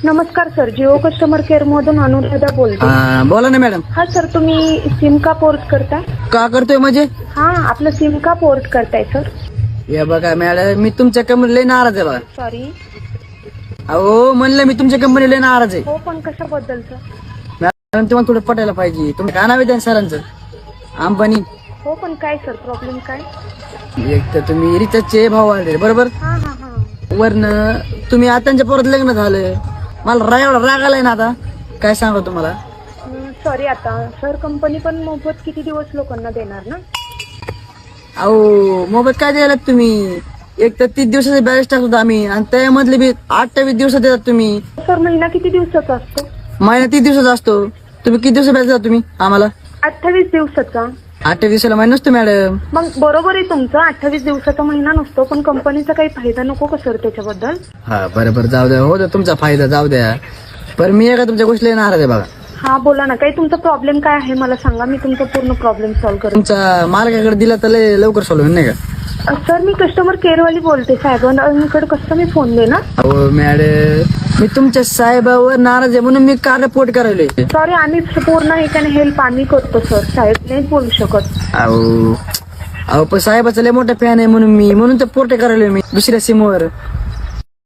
नमस्कार sir, Jio customer care मधून अनुराधा बोलते. बोला ना मॅडम. हा सर, तुम्ही सिम का पोर्ट करताय? का करतोय म्हणजे? हा, आपलं सिम का पोर्ट करताय सर? हे बघा मॅडम, मी तुमच्या कंपनीला नाराज आहे बघा. सॉरी. अहो म्हणलं मी तुमच्या कंपनीला नाराज आहे. हो, पण कशाबद्दल सर? मॅडम तुम्हाला थोडं पटायला पाहिजे. तुम्ही काय नाव आहे त्या सरांचं? अंबानी. हो, पण काय सर, प्रॉब्लेम काय? एक तर तुम्ही रिचार्जचे भाव वाढले बरोबर. हा हा हा. वरनं तुम्ही आता त्यांच्या परत लग्न झालं. मला एवढा राग आलाय ना आता काय सांगू तुम्हाला. सॉरी. आता सर, कंपनी पण मोफत किती दिवस लोकांना देणार ना? अहो मोबाईल काय द्यायला तुम्ही? एक तर 30 दिवसाचा बॅलन्स टाकतो आम्ही आणि त्यामधले बी 28 दिवसात देतात तुम्ही. सर, महिना किती दिवसाचा असतो? महिना 30 दिवसाचा असतो. तुम्ही किती दिवसा बॅलन्स देता तुम्ही आम्हाला? 28 दिवसाचा. 28 दिवसाला महिना नसतो मॅडम. मग बरोबर आहे तुमचं, 28 दिवसाचा महिना नसतो, पण कंपनीचा काही फायदा नको का सर त्याच्याबद्दल? हा बरोबर, जाऊ द्या. हो द्या, तुमचा फायदा जाऊ द्या. पण मी एका तुमच्या गोष्टीला नाराज आहे बघा. हा, बोला ना. काही तुमचा प्रॉब्लेम काय आहे मला सांगा, मी तुमचा पूर्ण प्रॉब्लेम सॉल्व्ह करेन. तुमचा मालकाकडे दिला तर लय लवकर सोडवून नाही का? सर, मी कस्टमर केअर वाली बोलते. साहेबांकडे कसं मी फोन देणार? अहो मॅडम, मी तुमच्या साहेबावर नाराज आहे म्हणून मी का रिपोर्ट करायलोय. सॉरी, आम्ही पूर्ण एकाने हेल्प आम्ही करतो सर, साहेब नाही बोलू शकत. अहो पण साहेबाचा लय मोठा फॅन आहे म्हणून तर पोर्ट करायलोय मी दुसऱ्या सिमवर.